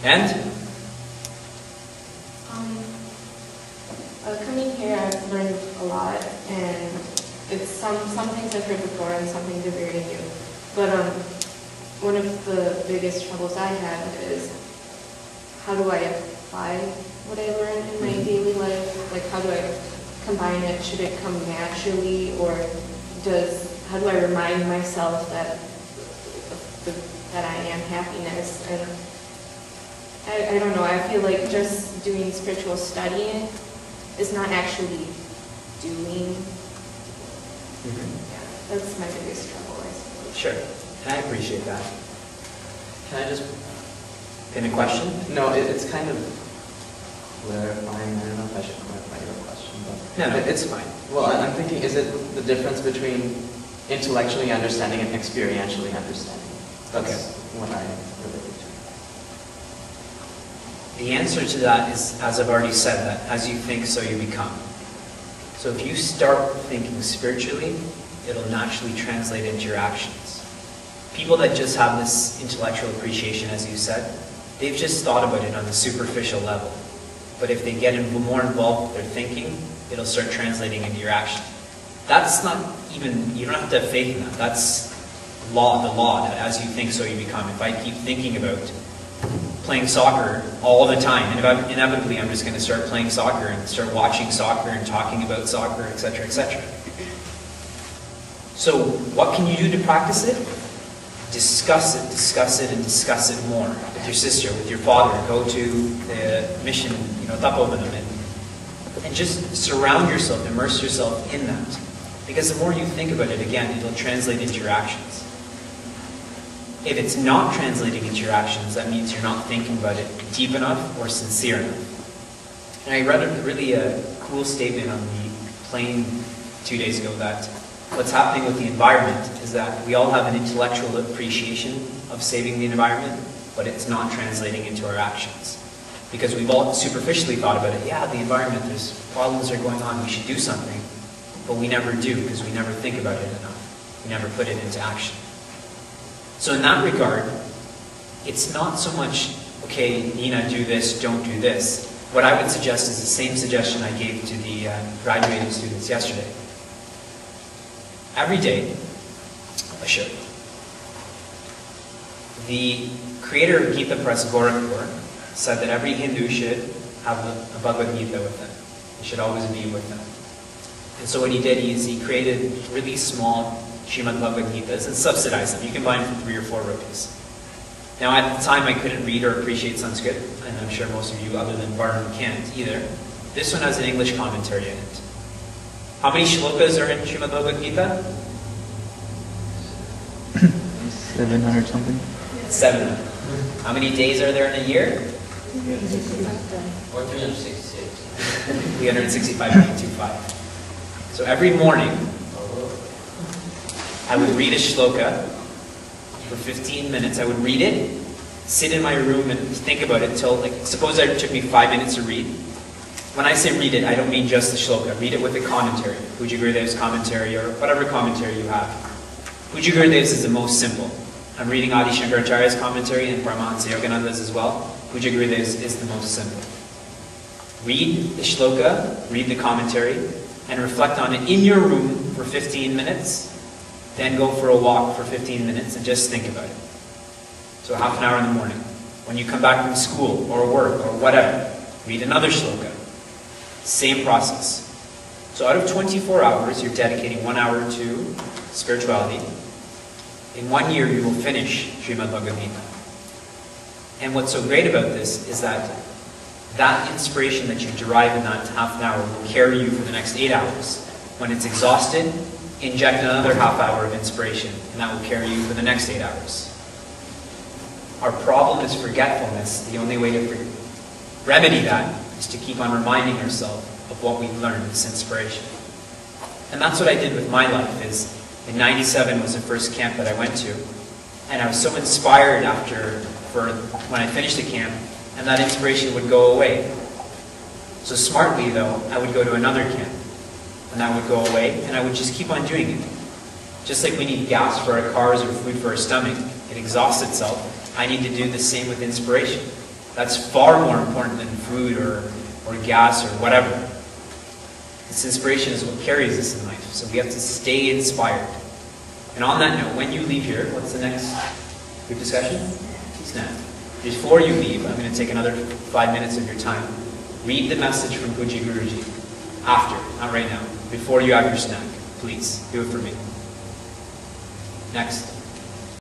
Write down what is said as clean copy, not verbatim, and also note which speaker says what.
Speaker 1: And?
Speaker 2: Coming here, I've learned a lot, and it's some things I've heard before and some things are very new. But one of the biggest troubles I have is, how do I apply what I learn in my daily life? Like, how do I combine it? Should it come naturally, or how do I remind myself that I am happiness? And I don't know, I feel like just doing spiritual studying is not actually doing. Yeah, that's my biggest trouble, I suppose.
Speaker 1: Sure, and I appreciate that. Can I just pin a question?
Speaker 3: No, it's kind of clarifying. I don't know if I should clarify your question, but
Speaker 1: no, it's fine.
Speaker 3: Well, I'm thinking, is it the difference between intellectually understanding and experientially understanding? That's what I relate to.
Speaker 1: The answer to that is, as I've already said, that as you think, so you become. So if you start thinking spiritually, it'll naturally translate into your actions. People that just have this intellectual appreciation, as you said, they've just thought about it on the superficial level. But if they get more involved with their thinking, it'll start translating into your action. That's not even, you don't have to have faith in that. That's the law, that as you think, so you become. If I keep thinking about playing soccer all the time, and inevitably I'm just going to start playing soccer and start watching soccer and talking about soccer, etc., etc. So what can you do to practice it? Discuss it, and discuss it more with your sister, with your father. Go to the mission, Tapovanam, and just surround yourself, immerse yourself in that. Because the more you think about it, again, it'll translate into your actions. If it's not translating into your actions, that means you're not thinking about it deep enough or sincere enough. And I read a really cool statement on the plane 2 days ago that what's happening with the environment is that we all have an intellectual appreciation of saving the environment, but it's not translating into our actions. Because we've all superficially thought about it, yeah, the environment, there's problems are going on, we should do something. But we never do, because we never think about it enough. We never put it into action. So in that regard, it's not so much, okay, Nina, do this, don't do this. What I would suggest is the same suggestion I gave to the graduating students yesterday. Every day, sure. The creator of Gita Press, Gorakhpur, said that every Hindu should have a Bhagavad Gita with them. It should always be with them. And so what he did is he created really small Srimad Bhagavad Gitas and subsidized them. You can buy them for 3 or 4 rupees. Now at the time I couldn't read or appreciate Sanskrit, and I'm sure most of you other than Barnum can't either. This one has an English commentary in it. How many shlokas are in Srimad Bhagavad Gita?
Speaker 4: 700 something.
Speaker 1: 700. How many days are there in a year? 365.25. So every morning, I would read a shloka for 15 minutes. I would read it, sit in my room and think about it until, suppose it took me 5 minutes to read. When I say read it, I don't mean just the shloka. Read it with a commentary. Puja Gurudev's commentary or whatever commentary you have. Puja Gurudev's is the most simple. I'm reading Adi Shankaracharya's commentary and Paramahansa Yogananda's as well. Puja Gurudev's is the most simple. Read the shloka, read the commentary, and reflect on it in your room for 15 minutes. Then go for a walk for 15 minutes and just think about it. So half an hour in the morning. When you come back from school or work or whatever, read another shloka. Same process. So out of 24 hours, you're dedicating 1 hour to spirituality. In 1 year, you will finish Srimad Bhagavad Gita. And what's so great about this is that inspiration that you derive in that half an hour will carry you for the next 8 hours. When it's exhausted, inject another half hour of inspiration, and that will carry you for the next 8 hours. Our problem is forgetfulness. The only way to remedy that is to keep on reminding ourselves of what we've learned, this inspiration. And that's what I did with my life. Is in '97 was the first camp that I went to, and I was so inspired when I finished the camp, and that inspiration would go away. So smartly though, I would go to another camp, and that would go away, and I would just keep on doing it. Just like we need gas for our cars or food for our stomach, it exhausts itself. I need to do the same with inspiration. That's far more important than food or gas or whatever. This inspiration is what carries us in life. So we have to stay inspired. And on that note, when you leave here, what's the next group discussion? Snack. Before you leave, I'm going to take another 5 minutes of your time. Read the message from Puji Guruji. After, not right now. Before you have your snack. Please, do it for me. Next.